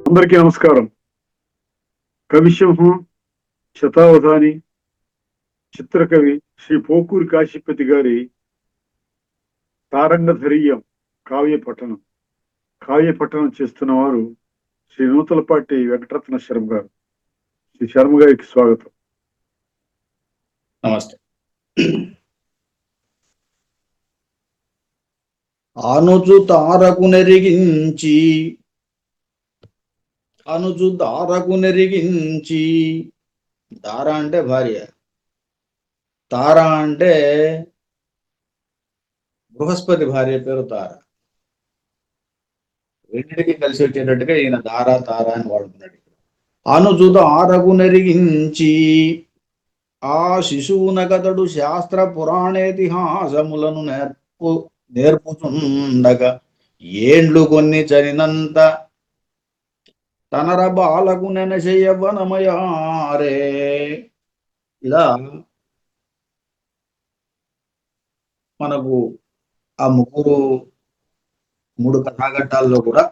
అందరికీ నమస్కారం. కవిసింహం, శతావధాని, చిత్రకవి శ్రీ పోకూరి కాశీపతి గారి తారంగధరీయం కావ్య పఠనం చేస్తున్న వారు శ్రీ నూతలపాటి వెంకటరత్న శర్మ గారు. శ్రీ శర్మ గారికి స్వాగతం. నమస్తే. అనుచు తారకు నెరిగించి తార అంటే భార్య, తార అంటే బృహస్పతి భార్య పేరు తార. రెండింటికి కలిసి వచ్చేటట్టుగా ఈయన తార అని వాడుకున్నాడు. అనుచు తారకు నెరిగించి ఆ శిశువునకతడు శాస్త్ర పురాణేతిహాసములను నేర్పుచుండగా ఏండ్లు కొన్ని చనినంత తనర బాలకు నెనశయవనమయారే. ఇలా మనకు ఆ మూడు కథాఘట్టాల్లో కూడా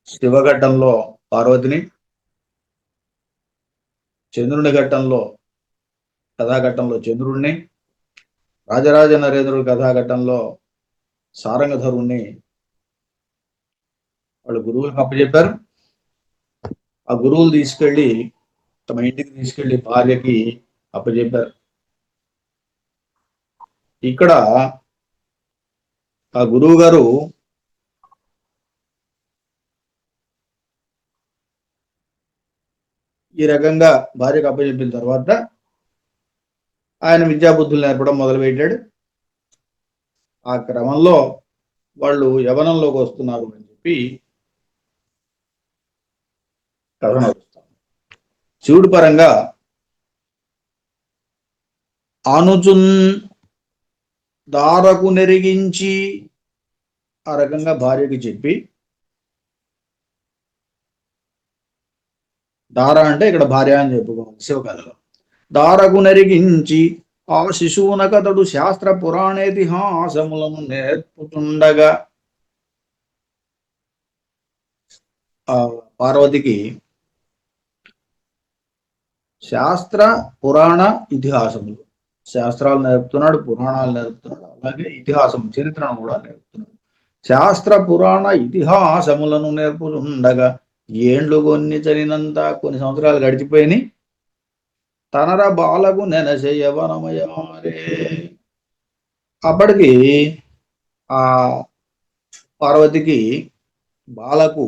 శివఘట్టంలో పార్వతిని, చంద్రుని కథాఘట్టంలో చంద్రుడిని, రాజరాజ నరేంద్రుడి కథాఘట్టంలో సారంగధరుణ్ణి వాళ్ళు గురువులకు అప్పచెప్పారు. ఆ గురువులు తీసుకెళ్లి తమ ఇంటికి తీసుకెళ్లి భార్యకి అప్పచెప్పారు. ఇక్కడ ఆ గురువు గారు ఈ రకంగా భార్యకు అప్పచెప్పిన తర్వాత ఆయన విద్యాబుద్ధులు నేర్పడం మొదలుపెట్టాడు. ఆ క్రమంలో వాళ్ళు యవనంలోకి వస్తున్నారు అని చెప్పి కథ నడుస్తాం. శివుడి పరంగా అనుచున్ దారకు నెరిగించి ఆ రకంగా భార్యకి చెప్పి, దార అంటే ఇక్కడ భార్య అని చెప్పుకోవాలి శివకథలో. దారకు నెరిగించి ఆ శిశువునకతడు శాస్త్ర పురాణేతిహాసములను నేర్పుతుండగా ఆ పార్వతికి శాస్త్ర పురాణ ఇతిహాసములు, శాస్త్రాలు నేర్పుతున్నాడు, పురాణాలు నేర్పుతున్నాడు, అలాగే ఇతిహాసం చరిత్రను కూడా నేర్పుతున్నాడు. శాస్త్ర పురాణ ఇతిహాసములను నేర్పుతుండగా ఏండ్లు కొన్ని చనినంత కొన్ని సంవత్సరాలు గడిచిపోయినాయి. తనర బాలకు నెనశయవనమయారే. అప్పటికి ఆ పార్వతికి బాలకు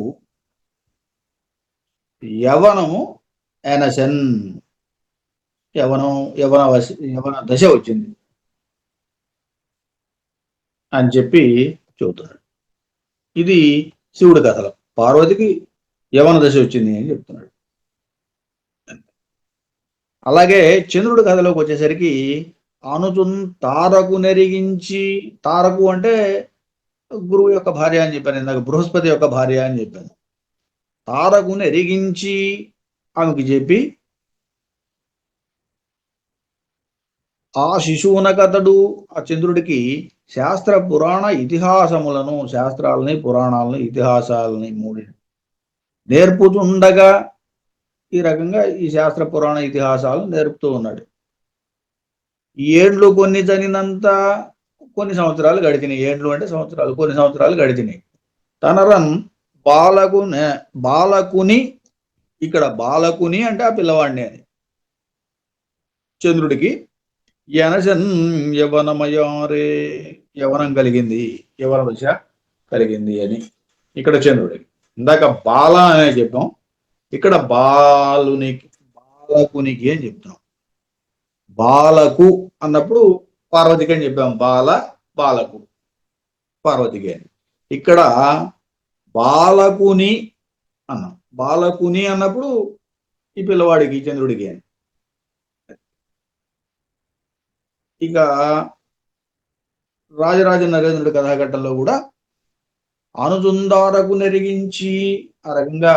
యవనము ఎనసెన్ యవన దశ వచ్చింది అని చెప్పి చెబుతున్నాడు. ఇది శివుడి కథలో పార్వతికి యవన దశ వచ్చింది అని చెప్తున్నాడు. అలాగే చంద్రుడి కథలోకి వచ్చేసరికి అనుచున్ తారకు నెరిగించి, తారకు అంటే గురువు యొక్క భార్య అని చెప్పాను, ఇందాక బృహస్పతి యొక్క భార్య అని చెప్పాను. తారకు నెరిగించి ఆమెకి చెప్పి ఆ శిశువునకతడు ఆ చంద్రుడికి శాస్త్ర పురాణ ఇతిహాసములను, శాస్త్రాలని, పురాణాలని, ఇతిహాసాలని మూడు నేర్పుతుండగా ఈ రకంగా ఈ శాస్త్ర పురాణ ఇతిహాసాలను నేర్పుతూ ఉన్నాడు. ఏండ్లు కొన్ని చనినంత కొన్ని సంవత్సరాలు గడిచినాయి. ఏండ్లు అంటే సంవత్సరాలు, కొన్ని సంవత్సరాలు గడిచినాయి. తనరన్ బాలకుని, ఇక్కడ బాలకుని అంటే ఆ పిల్లవాడిని అని, చంద్రుడికి యనసన్ యవనమయారే, యవనం కలిగింది, యవన దశ కలిగింది అని ఇక్కడ చంద్రుడికి. ఇందాక బాల అనే చెప్పాం, ఇక్కడ బాలకునికి అని చెప్తున్నాం. బాలకు అన్నప్పుడు పార్వతికి అని చెప్పాం, బాలకు పార్వతికి అని. ఇక్కడ బాలకుని అన్నాం, బాలకుని అన్నప్పుడు ఈ పిల్లవాడికి చంద్రుడికి అని. ఇక రాజరాజ నరేంద్రుడి కథాఘట్టంలో కూడా అనుచుందారకు నెరిగించి ఆ రకంగా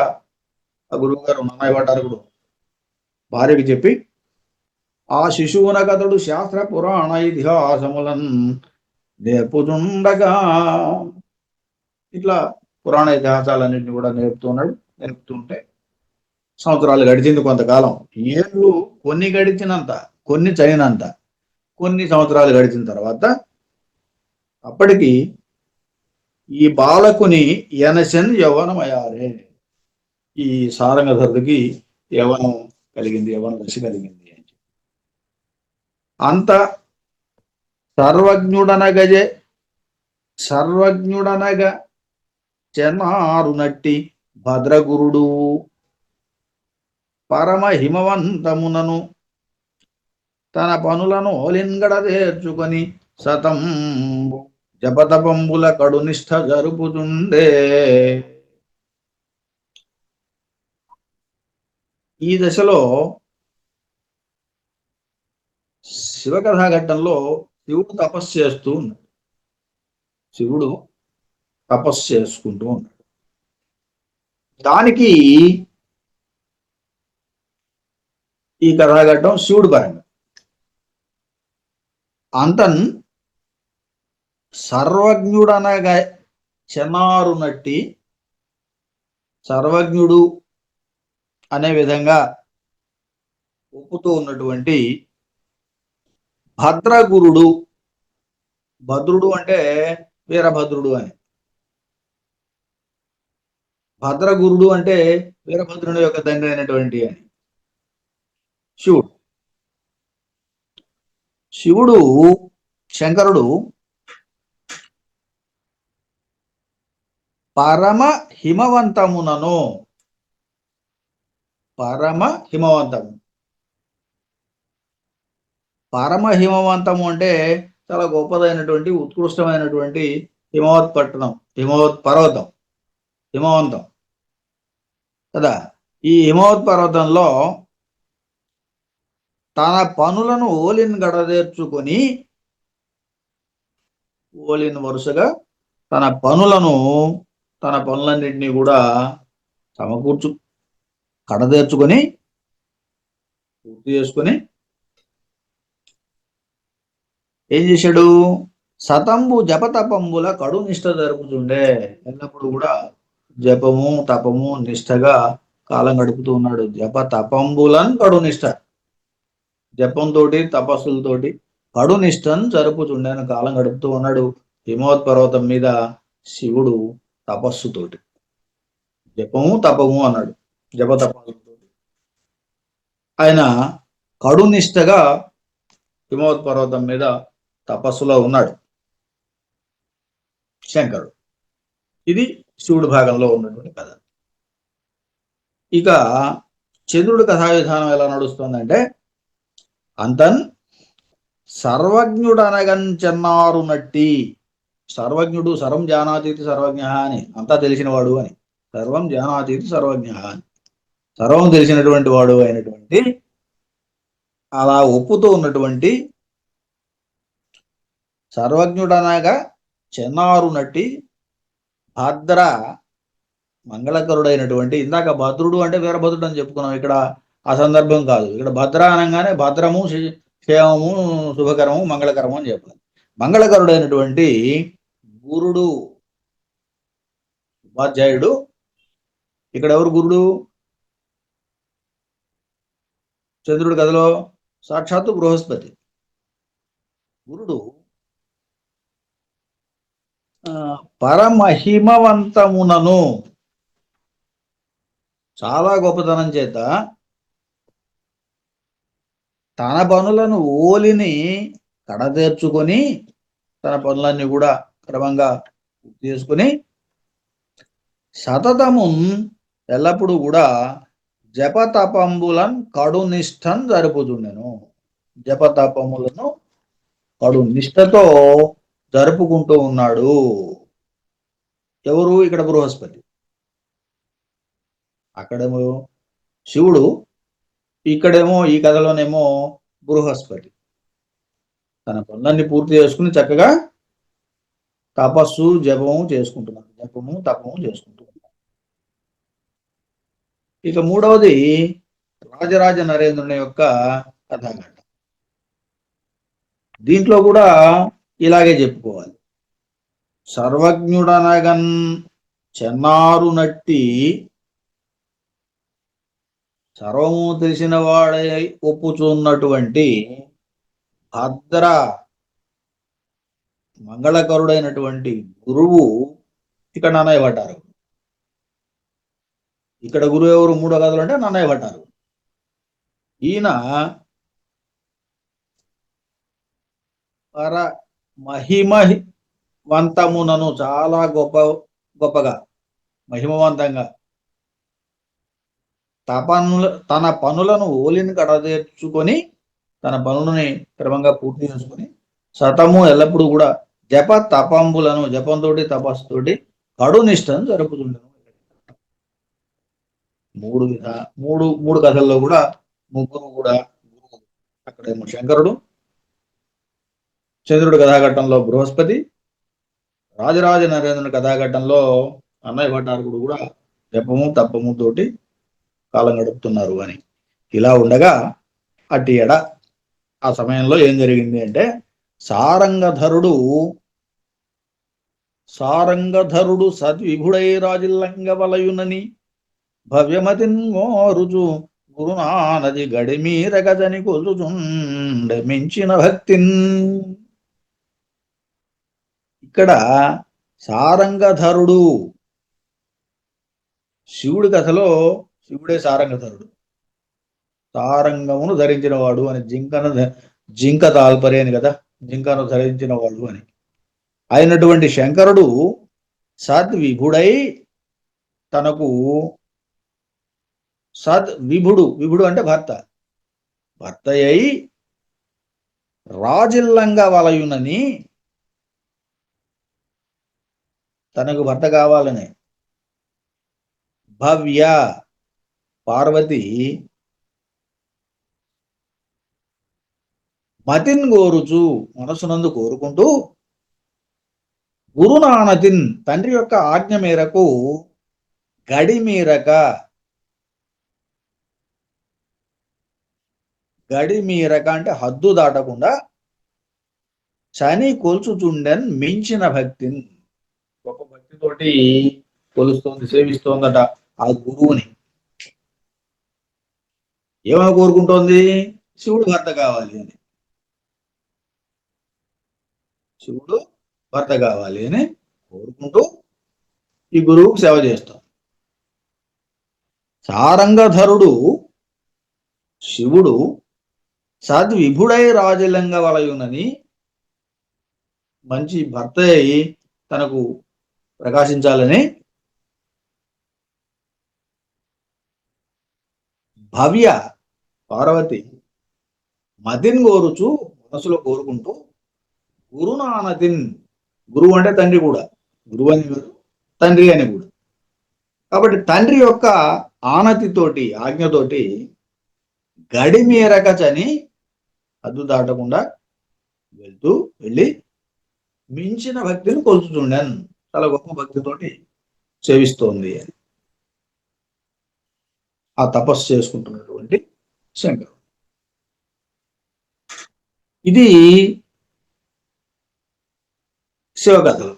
ఆ గురువు గారు నన్నయ్య భట్టారకుడు భార్యకి చెప్పి ఆ శిశువునకతడు శాస్త్ర పురాణ ఇతిహాసములను నేర్పుతుండగా ఇట్లా పురాణ ఇతిహాసాలన్నింటినీ కూడా నేర్పుతుంటే సంవత్సరాలు గడిచింది. కొంతకాలం, ఏళ్ళు కొన్ని గడిచినంత, కొన్ని చదివినంత, కొన్ని సంవత్సరాలు గడిచిన తర్వాత అప్పటికి ఈ బాలకుని యనశన్ యవ్వనమయారే, ఈ సారంగధరుడికి యవ్వనం కలిగింది, యవ్వన దశ కలిగింది. అంత సర్వజ్ఞుడనగ చెన్నారునట్టి భద్రగురుడు పరమ హిమవంతమునను తన పనులను ఓలింగడదేర్చుకొని సతంబు జపతపంబుల కడునిష్ట జరుపుతుండే. ఈ దశలో శివకథాఘట్టంలో శివుడు తపస్సు చేస్తూ ఉన్నాడు. శివుడు తపస్సు చేసుకుంటూ ఉన్నాడు. దానికి ఈ కథాఘట్టం శివుడు పరంగా. అంతన్ సర్వజ్ఞుడనగా చెనారునట్టి, సర్వజ్ఞుడు అనే విధంగా ఒప్పుతూ ఉన్నటువంటి భద్రగురుడు, భద్రుడు అంటే వీరభద్రుడు అని, భద్రగురుడు అంటే వీరభద్రుని యొక్క తండ్రి అయినటువంటి అని శివుడు శంకరుడు పరమ హిమవంతమునను, పరమ హిమవంతము అంటే చాలా గొప్పదైనటువంటి ఉత్కృష్టమైనటువంటి హిమవత్ పట్టణం, హిమవత్ పర్వతం, హిమవంతం కదా. ఈ హిమవత్ పర్వతంలో తన పనులను ఓలిన్ గడదేర్చుకొని, ఓలిన్ వరుసగా తన పనులన్నింటినీ కూడా కడదేర్చుకొని పూర్తి చేసుకొని ఏం చేశాడు? సతంబు జపతపంబుల కడు నిష్ఠ జరుపుతుండే. ఎల్లప్పుడు కూడా జపము తపము నిష్ఠగా కాలం గడుపుతూ ఉన్నాడు. జప తపంబులన్ కడు నిష్ఠ, జపంతోటి తపస్సులతోటి కడు నిష్ఠను జరుపుతుండే కాలం గడుపుతూ ఉన్నాడు. హిమవత్ పర్వతం మీద శివుడు తపస్సుతోటి, జపము తపము అన్నాడు, జప తపస్సుతోటి ఆయన కడు నిష్ఠగా హిమవత్ పర్వతం మీద తపస్సులో ఉన్నాడు శంకరుడు. ఇది శివుడు భాగంలో ఉన్నటువంటి కథ. ఇక చంద్రుడి కథా విధానం ఎలా నడుస్తుందంటే, అంతన్ సర్వజ్ఞుడనగంచెన్నారు నట్టి, సర్వజ్ఞుడు, సర్వం జానాతీతి సర్వజ్ఞ అని, అంతా తెలిసినవాడు అని, సర్వం జానాతీతి సర్వజ్ఞ అని, సర్వం తెలిసినటువంటి వాడు అయినటువంటి, అలా ఒప్పుతూ ఉన్నటువంటి సర్వజ్ఞుడనగా చెన్నారు నట్టి భద్ర మంగళకరుడైనటువంటి, ఇందాక భద్రుడు అంటే వీరభద్రుడు అని చెప్పుకున్నాం, ఇక్కడ ఆ సందర్భం కాదు. ఇక్కడ భద్ర అనగానే భద్రము, క్షేమము, శుభకరము, మంగళకరము అని చెప్పాలి. మంగళకరుడైనటువంటి గురుడు, ఉపాధ్యాయుడు. ఇక్కడ ఎవరు గురుడు? చంద్రుడి కథలో సాక్షాత్తు బృహస్పతి. గురుడు పరమహిమవంతమునను, చాలా గొప్పతనం చేత తన పనులను ఓలిని కడతీర్చుకొని, తన పనులన్నీ కూడా క్రమంగా చేసుకుని సతతము ఎల్లప్పుడూ కూడా జపతపంబులను కడునిష్టం జరుపుతుండెను. జపతపములను కడు నిష్టతో జరుపుకుంటూ ఉన్నాడు. ఎవరు? ఇక్కడ బృహస్పతి. అక్కడేమో శివుడు, ఇక్కడేమో ఈ కథలోనేమో బృహస్పతి. తన పనులన్నీ పూర్తి చేసుకుని చక్కగా తపస్సు జపము చేసుకుంటున్నాడు, జపము తపము చేసుకుంటున్నాడు. ఇక మూడవది రాజరాజ నరేంద్రుని యొక్క కథాఘట్టం. దీంట్లో కూడా ఇలాగే చెప్పుకోవాలి. సర్వజ్ఞుడనగన్ చెన్నారు నట్టి సర్వము తెలిసిన వాడై ఒప్పుచున్నటువంటి భద్ర మంగళకరుడైనటువంటి గురువు ఇక్కడ నన్నయ్య పడ్డారు. ఇక్కడ గురువు ఎవరు? మూడో కథలు అంటే నన్నయ్య పడ్డారు. ఈయన పర మహిమవంతమునను చాలా గొప్పగా మహిమవంతంగా తన పనులను ఓలిని కడదేర్చుకొని తన పనులని క్రమంగా పూర్తి చేసుకొని సతము ఎల్లప్పుడూ కూడా జప తపంబులను జపంతో తపస్సుతోటి కడునిష్టం జరుపుతుండను. మూడు కథల్లో కూడా ముగ్గురు కూడా గురువు. అక్కడేమో శంకరుడు, చంద్రుడి కథాఘట్టంలో బృహస్పతి, రాజరాజ నరేంద్రుని కథాఘట్టంలో అన్నయ్య భట్టారకుడు కూడా జపము తపము తోటి కాలం గడుపుతున్నారు అని. ఇలా ఉండగా అట్టి ఎడ ఆ సమయంలో ఏం జరిగింది అంటే సారంగధరుడు సద్విభుడై రాజిల్లంగ వలయునని భవ్యమతిన్మోరుచు గురునానది గడిమీర గజని కొలుచుండ మించిన భక్తిన్. ఇక్కడ సారంగధరుడు శివుడి కథలో శివుడే సారంగధరుడు, సారంగమును ధరించిన వాడు అని. జింక తాల్పరి అని కదా, జింకను ధరించిన వాడు అని. అయినటువంటి శంకరుడు సద్విభుడై తనకు విభుడు అంటే భర్త అయి రాజిల్లంగా వలయునని, తనకు భర్త కావాలని భవ్య పార్వతి మతిన్ కోరుచు మనసునందు కోరుకుంటూ గురునానతిన్ తండ్రి యొక్క ఆజ్ఞ మేరకు గడిమీరక అంటే హద్దు దాటకుండా శని కొలుచుచుండెన్ మించిన భక్తిని, గొప్ప భక్తితోటి కొలుస్తోంది, సేవిస్తోందట ఆ గురువుని. ఏమని కోరుకుంటోంది? శివుడు భర్త కావాలి అని. శివుడు భర్త కావాలి అని కోరుకుంటూ ఈ గురువుకు సేవ చేస్తాం. సారంగధరుడు శివుడు సద్విభుడై రాజలింగ వలయునని, మంచి భర్త అయి తనకు ప్రకాశించాలని భవ్య పార్వతి మతిన్ కోరుచు మనసులో కోరుకుంటూ గురునానతిన్, గురువు అంటే తండ్రి కూడా, గురువు అని తండ్రి అని కూడా. కాబట్టి తండ్రి యొక్క ఆనతితోటి ఆజ్ఞతోటి గడిమీరక చని హద్దు దాటకుండా వెళ్ళి మించిన భక్తిని కొలుచుతుండన్, చాలా గొప్ప భక్తితోటి సేవిస్తోంది అని. ఆ తపస్సు చేసుకుంటున్నటువంటి శంకరుడు. ఇది శివకథలు.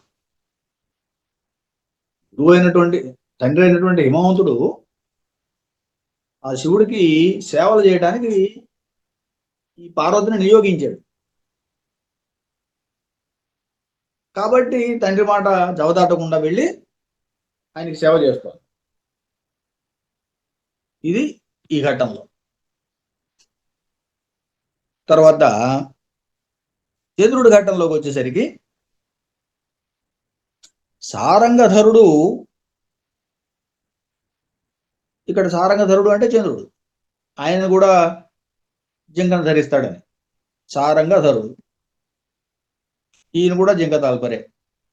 గురువు అయినటువంటి తండ్రి అయినటువంటి హిమవంతుడు ఆ శివుడికి సేవలు చేయడానికి ఈ పార్వతిని నియోగించాడు. కాబట్టి తండ్రి మాట జవదాటకుండా వెళ్ళి ఆయనకి సేవ చేస్తాడు. ఇది ఈ ఘట్టంలో. తర్వాత చంద్రుడి ఘట్టంలోకి వచ్చేసరికి సారంగధరుడు, ఇక్కడ సారంగధరుడు అంటే చంద్రుడు, ఆయన కూడా జింకను ధరిస్తాడని. సారంగధరుడు ఈయన కూడా జింక తాల్పరే,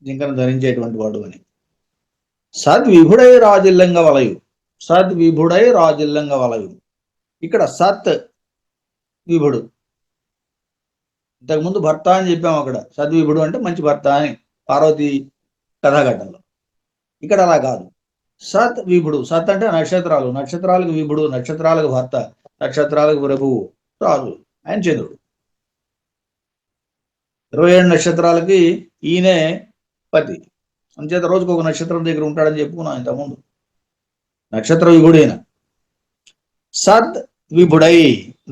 జింకను ధరించేటువంటి వాడు అని. సద్విభుడై రాజిల్లంగ వలయు, సద్విభుడై రాజిల్లంగ వలయు. ఇక్కడ సత్ విభుడు, ఇంతకుముందు భర్త అని చెప్పాము. అక్కడ సద్విభుడు అంటే మంచి భర్త అని పార్వతి కథాఘట్టంలో. ఇక్కడ అలా కాదు, సత్ విభుడు. సత్ అంటే నక్షత్రాలు, నక్షత్రాలకు విభుడు, నక్షత్రాలకు భర్త, నక్షత్రాలకు ప్రభువు రాజు, ఆయన చంద్రుడు. 27 నక్షత్రాలకి ఈయనే పతి. అంచేత రోజుకు ఒక నక్షత్రం దగ్గర ఉంటాడని చెప్పుకున్నాం ఇంతకుముందు. నక్షత్ర విభుడైన సద్ విభుడై,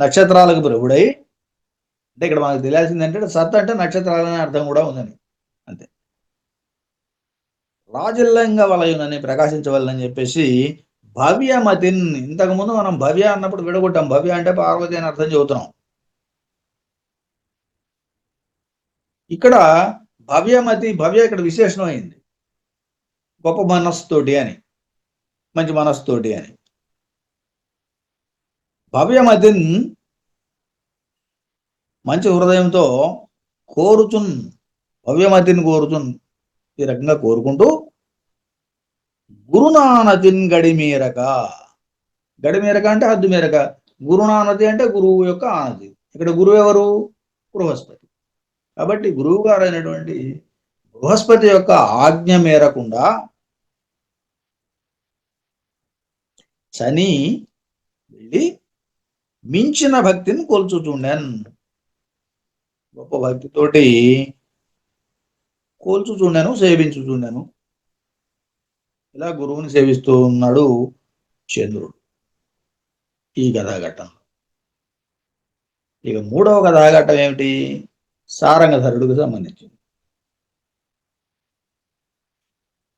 నక్షత్రాలకు ప్రభుడై. అంటే ఇక్కడ మనకు తెలియాల్సింది అంటే సత్ అంటే నక్షత్రాలనే అర్థం కూడా ఉందని, అంతే. రాజిల్లంగా వలయునని, ప్రకాశించవలనని చెప్పేసి భవ్యమతిన్. ఇంతకుముందు మనం భవ్య అన్నప్పుడు విడగొట్టాం. భవ్య అంటే పార్వతి అని అర్థం చెబుతున్నాం. ఇక్కడ భవ్యమతి, భవ్య ఇక్కడ విశేషణం అయింది. గొప్ప మనస్సుతోటి అని, మంచి మనస్సుతోటి అని. భవ్యమతిన్ మంచి హృదయంతో కోరుచున్, భవ్యమతిని కోరుచున్, ఈ రకంగా కోరుకుంటూ గురునానతిన్ గడిమేరక. గడిమేరక అంటే హద్దు మేరక. గురునానతి అంటే గురువు యొక్క ఆనతి. ఇక్కడ గురువు ఎవరు? బృహస్పతి. కాబట్టి గురువు గారు అయినటువంటి బృహస్పతి యొక్క ఆజ్ఞ మేరకుండా శని వెళ్ళి మించిన భక్తిని కోల్చుచుండెన్. గొప్ప భక్తితోటి కోల్చుచుండెను, సేవించుచుండెను. ఇలా గురువుని సేవిస్తూ ఉన్నాడు చంద్రుడు ఈ కథాఘట్టం. ఇక మూడవ కథాఘట్టం ఏమిటి? సారంగధరుడికి సంబంధించింది.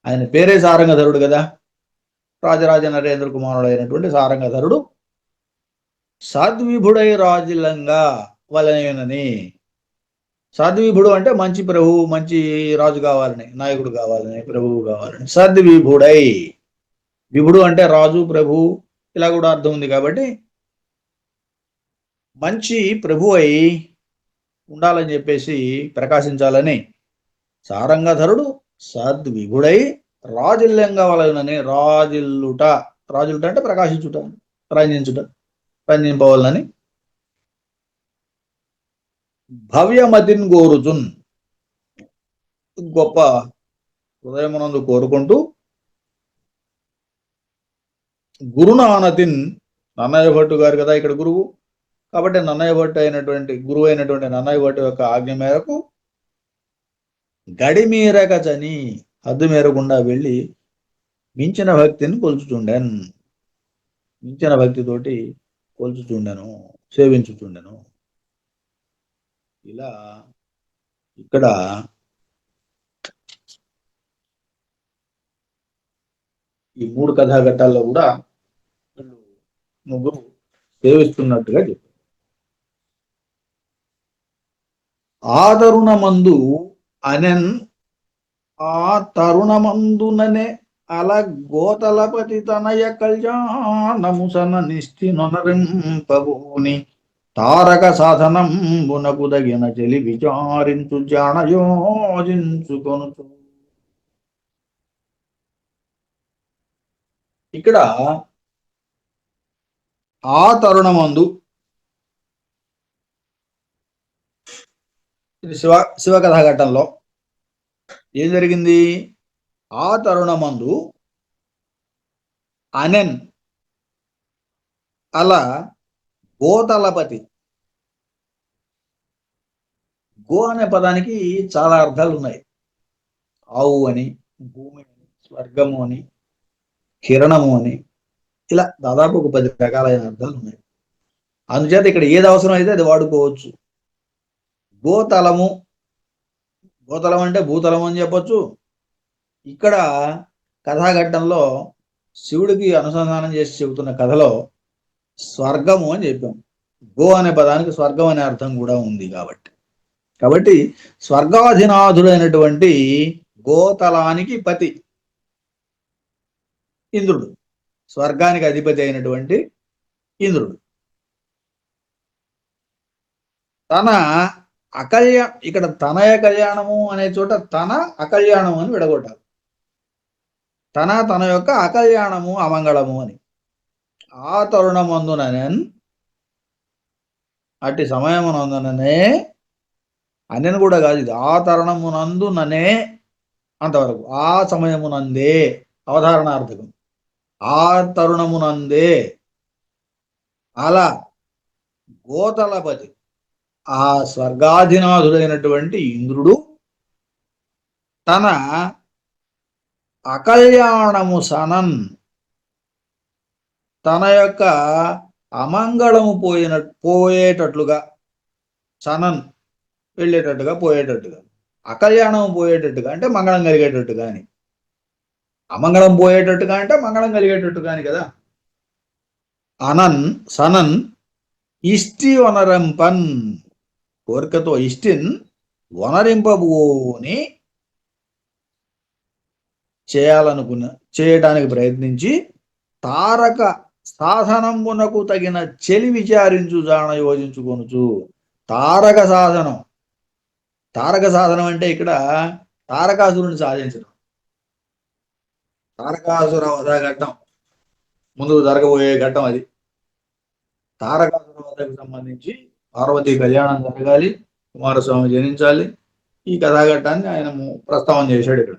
ఆయన పేరే సారంగధరుడు కదా. రాజరాజ నరేంద్ర కుమారుడు అయినటువంటి సారంగధరుడు సద్విభుడై రాజిల్లంగా వలయనని. సద్విభుడు అంటే మంచి ప్రభువు, మంచి రాజు కావాలని, నాయకుడు కావాలని, ప్రభువు కావాలని. సద్విభుడై, విభుడు అంటే రాజు, ప్రభువు, ఇలా కూడా అర్థం ఉంది. కాబట్టి మంచి ప్రభు అయి ఉండాలని చెప్పేసి, ప్రకాశించాలని సారంగధరుడు సద్విభుడై రాజిల్లంగా వలయనని. రాజిల్లుట, రాజులుట అంటే ప్రకాశించుట, రంజించుట, రంజింపవలనని భవ్యమతిన్ గోరుచున్, గొప్ప హృదయమునందు కోరుకుంటూ గురునానతిన్, నన్నయ్య భట్టు గారు కదా ఇక్కడ గురువు. కాబట్టి నన్నయ్య భట్టు అయినటువంటి గురువు అయినటువంటి నన్నయ్య భట్టు యొక్క ఆజ్ఞ మేరకు గడిమీరక చని, హద్దు మేరకుండా వెళ్ళి మించిన భక్తిని కొలుచుచుండెన్. మించిన భక్తితోటి కొలుచుచుండెను, సేవించుచుండెను. ఇలా ఇక్కడ ఈ మూడు కథాఘట్టాల్లో కూడా ముగ్గురు సేవిస్తున్నట్టుగా చెప్పారు. ఆ తరుణమందు అనెన్, ఆ తరుణమందుననే అల గోతలపతి తనయ కళ్యాణముసన నిష్ఠి నొనరింపబోని తారక సాధనం బునకు దగిన చెలి విచారించు జానయోజించుకొనుచు. ఇక్కడ ఆ తరుణమందు, ఇది శివ కథాఘట్టంలో ఏం జరిగింది? ఆ తరుణమందు అనెన్ అలా గోతలపతి. గో అనే పదానికి చాలా అర్థాలు ఉన్నాయి. ఆవు అని, భూమి అని, స్వర్గము అని, కిరణము అని, ఇలా దాదాపు ఒక 10 రకాలైన అర్థాలు ఉన్నాయి. అందుచేత ఇక్కడ ఏది అవసరం అయితే అది వాడుకోవచ్చు. గోతలము, గోతలం అంటే భూతలం అని చెప్పొచ్చు. ఇక్కడ కథాఘట్టంలో శివుడికి అనుసంధానం చేసి చెబుతున్న కథలో స్వర్గము అని చెప్పాం. గో అనే పదానికి స్వర్గం అనే అర్థం కూడా ఉంది. కాబట్టి స్వర్గాధినాథుడైనటువంటి గోతలానికి పతి ఇంద్రుడు, స్వర్గానికి అధిపతి అయినటువంటి ఇంద్రుడు తన ఇక్కడ తనయ కళ్యాణము అనే చోట తన అకళ్యాణము అని విడగొట్టాలి. తన యొక్క అకళ్యాణము, అమంగళము అని. ఆ తరుణమందుననెన్, అట్టి సమయమునందుననే, అనెను కూడా కాదు ఇది, ఆ తరుణమునందుననే అంతవరకు. ఆ సమయమునందే అవధారణార్థకం. ఆ తరుణమునందే అలా గోతలపతి, ఆ స్వర్గాధినాథుడైనటువంటి ఇంద్రుడు తన అకల్యాణము సనన్, తన యొక్క అమంగళము పోయేటట్లుగా, సనన్ వెళ్ళేటట్టుగా, పోయేటట్టుగా, అకల్యాణం పోయేటట్టుగా అంటే మంగళం కలిగేటట్టుగా అని, అమంగళం పోయేటట్టుగా అంటే మంగళం కలిగేటట్టుగా అని కదా. అనన్ సనన్ ఇష్టి వనరంపన్, కోరికతో ఇష్టిన్ వనరింపబోని చేయడానికి ప్రయత్నించి తారక సాధనమునకు తగిన చెలి విచారించు జాణ యోజించుకొనుచు. తారక సాధనం, తారక సాధనం అంటే ఇక్కడ తారకాసురుని సాధించడం. తారకాసుర వధ ఘట్టం ముందుకు జరగబోయే ఘట్టం అది. తారకాసుర వధకు సంబంధించి పార్వతీ కళ్యాణం జరగాలి, కుమారస్వామి జనించాలి. ఈ కథాఘట్టాన్ని ఆయన ప్రస్తావన చేశాడు ఇక్కడ.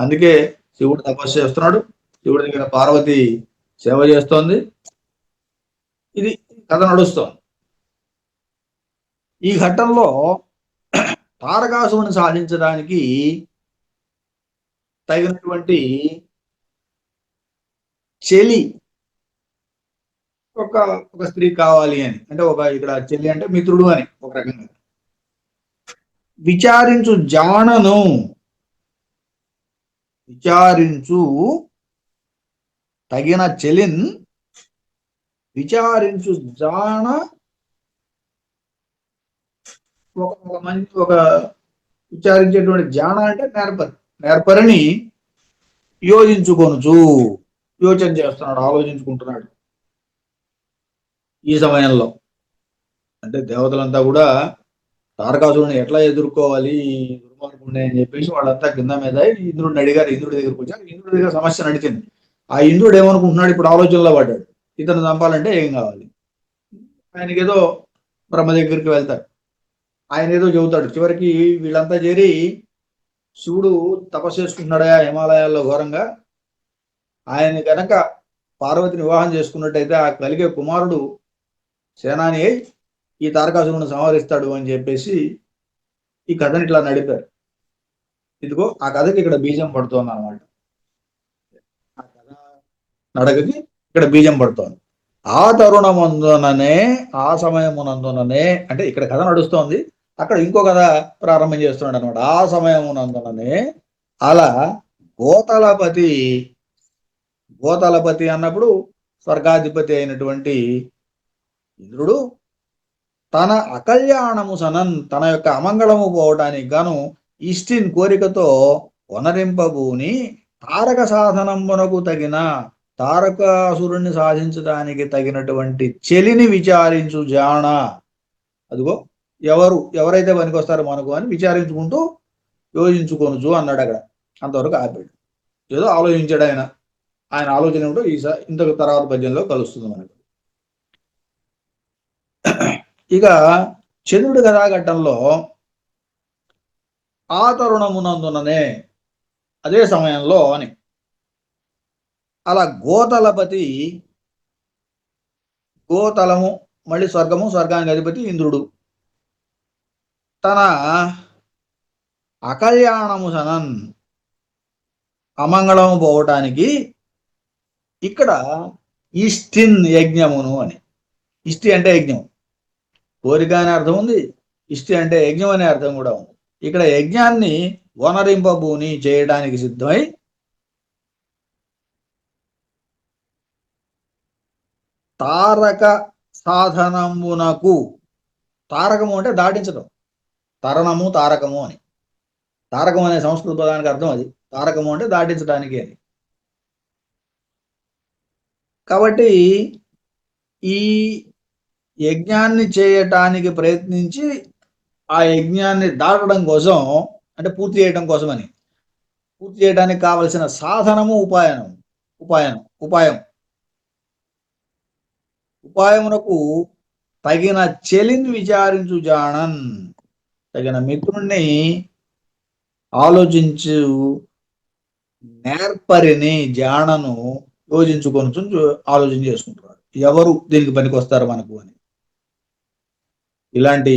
అందుకే శివుడు తపస్సు చేస్తున్నాడు, శివుడి దగ్గర పార్వతి సేవ చేస్తోంది. ఇది కథ నడుస్తోంది. ఈ ఘట్టంలో తారకాసురుని సాధించడానికి తగినటువంటి చెలి ఒక స్త్రీ కావాలి అని, అంటే ఇక్కడ చెల్లి అంటే మిత్రుడు అని ఒక రకంగా. విచారించు జానను, విచారించు తగిన చెలిన్, విచారించు జాన ఒక విచారించేటువంటి జాన అంటే నేర్పరిని యోజించుకొనుచు, యోచన చేస్తున్నాడు, ఆలోచించుకుంటున్నాడు. ఈ సమయంలో అంటే దేవతలంతా కూడా తారకాసురుని ఎట్లా ఎదుర్కోవాలి దుర్మార్గుడిని అని చెప్పేసి వాళ్ళంతా కింద మీద ఇంద్రుడిని అడిగారు. ఇంద్రుడి దగ్గరకు వచ్చారు. ఇంద్రుడి దగ్గర సమస్య నడిచింది. ఆ ఇంద్రుడు ఏమనుకుంటున్నాడు, ఇప్పుడు ఆలోచనలో పడ్డాడు, ఇతను చంపాలంటే ఏం కావాలి. ఆయనకి ఏదో బ్రహ్మ దగ్గరికి వెళ్తాడు, ఆయన ఏదో చెబుతాడు. చివరికి వీళ్ళంతా చేరి శివుడు తపస్సు చేసుకుంటున్నాడా హిమాలయాల్లో ఘోరంగా, ఆయన కనుక పార్వతిని వివాహం చేసుకున్నట్టయితే ఆ కలిగే కుమారుడు సేనాని అయి ఈ తారకాసురుని సంహరిస్తాడు అని చెప్పేసి ఈ కథని ఇట్లా నడిపారు. ఇదిగో ఆ కథకి ఇక్కడ బీజం పడుతోంది అన్నమాట. ఆ కథ నడకకి ఇక్కడ బీజం పడుతోంది. ఆ తరుణమందుననే, ఆ సమయమునందుననే, అంటే ఇక్కడ కథ నడుస్తోంది, అక్కడ ఇంకో కథ ప్రారంభం చేస్తున్నాడు అనమాట. ఆ సమయమునందుననే అలా గోతలపతి, గోతలపతి అన్నప్పుడు స్వర్గాధిపతి అయినటువంటి ఇంద్రుడు తన అకల్యాణము సనన్, తన యొక్క అమంగళము పోవటానికి గాను ఇష్టిన్ కోరికతో వనరింపబూని తారక సాధనమునకు తగిన, తారకాసురుణ్ణి సాధించడానికి తగినటువంటి చెలిని విచారించు జాణ. అదిగో ఎవరైతే పనికొస్తారో మనకు అని విచారించుకుంటూ యోజించుకొనుచు అన్నాడు. అక్కడ అంతవరకు ఆపాడు. ఏదో ఆలోచించాడు ఆయన. ఆయన ఆలోచన ఏమిటో ఇంతకు తర్వాత పద్యంలో కలుస్తుంది మనకు. ఇక చంద్రుడి కథాఘట్టంలో ఆ తరుణమునందుననే, అదే సమయంలో అని, అలా గోతలపతి, గోతలము మళ్ళీ స్వర్గము, స్వర్గానికి అధిపతి ఇంద్రుడు తన అకల్యాణము సనన్, అమంగళము పోవటానికి ఇక్కడ ఇష్టిన్ యజ్ఞమును అని. ఇష్టి అంటే యజ్ఞం, కోరిక అనే అర్థం ఉంది, ఇష్టి అంటే యజ్ఞం అనే అర్థం కూడా ఉంది. ఇక్కడ యజ్ఞాన్ని వనరింపబూని చేయడానికి సిద్ధమై తారక సాధనమునకు, తారకము అంటే దాటించడం, తరణము తారకము అని. తారకం అనే సంస్కృత పదానికి అర్థం అది. తారకము అంటే దాటించడానికి అని. కాబట్టి ఈ యజ్ఞాన్ని చేయటానికి ప్రయత్నించి ఆ యజ్ఞాన్ని దాటడం కోసం, అంటే పూర్తి చేయడం కోసమని, పూర్తి చేయడానికి కావలసిన సాధనము ఉపాయమునకు తగిన చెలిని విచారించు జానన్, తగిన మిత్రుణ్ణి ఆలోచించు నేర్పరిని జానను యోజించుకొని ఆలోచన చేసుకుంటున్నాడు. ఎవరు దీనికి పనికొస్తారు మనకు అని. ఇలాంటి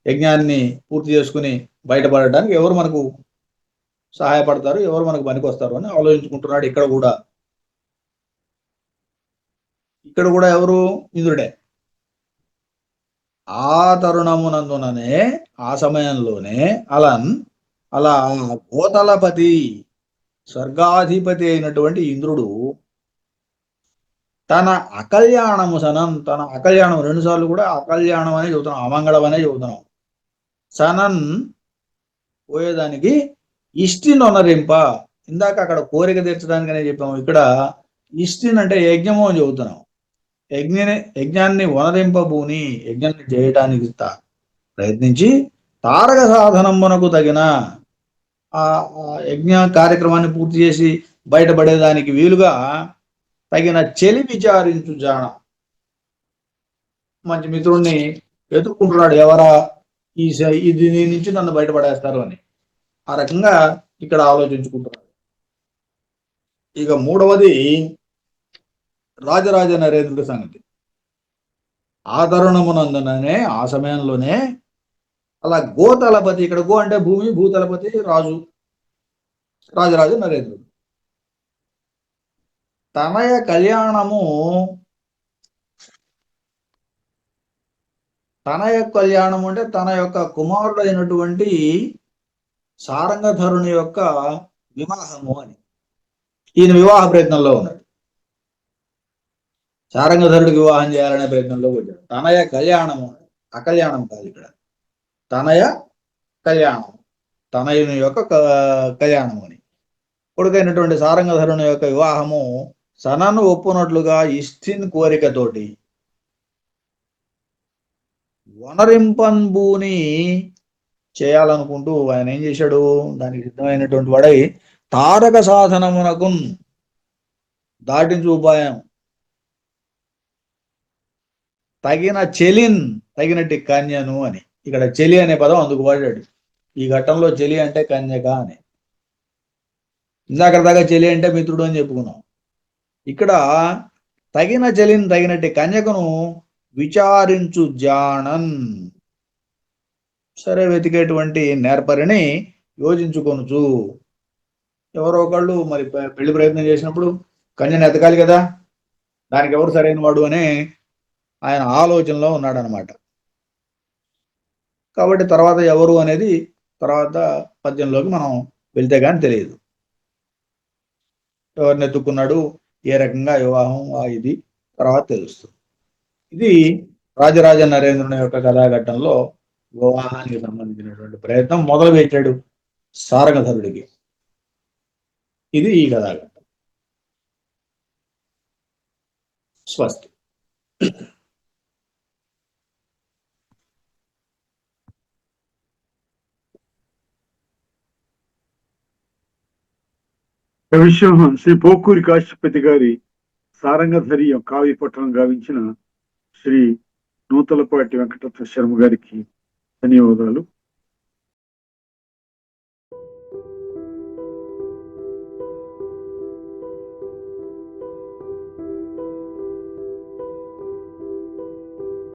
యజ్ఞాన్ని పూర్తి చేసుకుని బయటపడటానికి ఎవరు మనకు సహాయపడతారు, ఎవరు మనకు పనికొస్తారు అని ఆలోచించుకుంటున్నాడు. ఇక్కడ కూడా ఎవరు? ఇంద్రుడే. ఆ తరుణమునందుననే, ఆ సమయంలోనే అలా గోతలపతి, స్వర్గాధిపతి అయినటువంటి ఇంద్రుడు తన అకల్యాణం 2 సార్లు కూడా అకల్యాణం అనే చెబుతున్నాం, అమంగళం అనే చెబుతున్నాం. సనన్ పోయేదానికి ఇష్టిని ఒనరింప. ఇందాక అక్కడ కోరిక తీర్చడానికనే చెప్పాము, ఇక్కడ ఇష్టిన్ అంటే యజ్ఞము అని చెబుతున్నాం. యజ్ఞాన్ని వనరింపబూని, యజ్ఞాన్ని చేయటానికి ప్రయత్నించి తారక సాధనమునకు తగిన ఆ యజ్ఞ కార్యక్రమాన్ని పూర్తి చేసి బయటపడేదానికి వీలుగా తగిన చెలి విచారించు జాణ. మంచి మిత్రుణ్ణి వెతుక్కుంటున్నాడు, ఎవరా దీని నుంచి నన్ను బయటపడేస్తారు అని. ఆ రకంగా ఇక్కడ ఆలోచించుకుంటున్నాడు. ఇక మూడవది రాజరాజ నరేంద్రుడి సంగతి. ఆ తరుణమునందుననే, ఆ సమయంలోనే అలా గోతలపతి, ఇక్కడ గో అంటే భూమి, భూతలపతి రాజు, రాజరాజ నరేంద్రుడు తనయ కళ్యాణము అంటే తన యొక్క కుమారుడు అయినటువంటి సారంగధరుని యొక్క వివాహము అని. ఈయన వివాహ ప్రయత్నంలో ఉన్నాడు, సారంగధరుడికి వివాహం చేయాలనే ప్రయత్నంలో వచ్చాడు. తనయ కళ్యాణము, అకళ్యాణం కాదు ఇక్కడ, తనయ కళ్యాణం, తనయుని యొక్క కళ్యాణము అని. కొడుకైనటువంటి సారంగధరుని యొక్క వివాహము సనను ఒప్పునట్లుగా ఇష్టిన్ కోరికతోటి వనరింపన్బూని చేయాలనుకుంటూ ఆయన ఏం చేశాడు, దానికి సిద్ధమైనటువంటి వాడై తారక సాధనమునకు దాటించు ఉపాయం తగినట్టి కన్యను అని. ఇక్కడ చెలి అనే పదం అందుకు వాడాడు. ఈ ఘట్టంలో చెలి అంటే కన్యక అని. ఇందాక దాకా చెలి అంటే మిత్రుడు అని చెప్పుకున్నాం. ఇక్కడ తగినట్టి కన్యకను విచారించు జాణన్, సరే వెతికేటువంటి నేర్పరిని యోచించుకొనుచు. ఎవరో ఒకళ్ళు మరి పెళ్లి ప్రయత్నం చేసినప్పుడు కన్యను ఎతకాలి కదా, దానికి ఎవరు సరైన వాడు అని ఆయన ఆలోచనలో ఉన్నాడనమాట. కాబట్టి తర్వాత ఎవరు అనేది తర్వాత పద్యంలోకి మనం వెళ్తే కానీ తెలియదు. ఎవరిని ఎత్తుకున్నాడు, ఏ రకంగా వివాహం, ఇది తర్వాత తెలుస్తుంది. ఇది రాజరాజ నరేంద్రుని యొక్క కథాఘట్టంలో వివాహానికి సంబంధించినటువంటి ప్రయత్నం మొదలు పెట్టాడు సారంగధరుడికి. ఇది ఈ కథాఘట్టం. స్వస్తి. విషయం శ్రీ పోకూరి కాశ్యపతి గారి సారంగధరి కావ్య పట్టణం గావించిన శ్రీ నూతలపాటి వెంకటరత్న శర్మ గారికి ధన్యవాదాలు.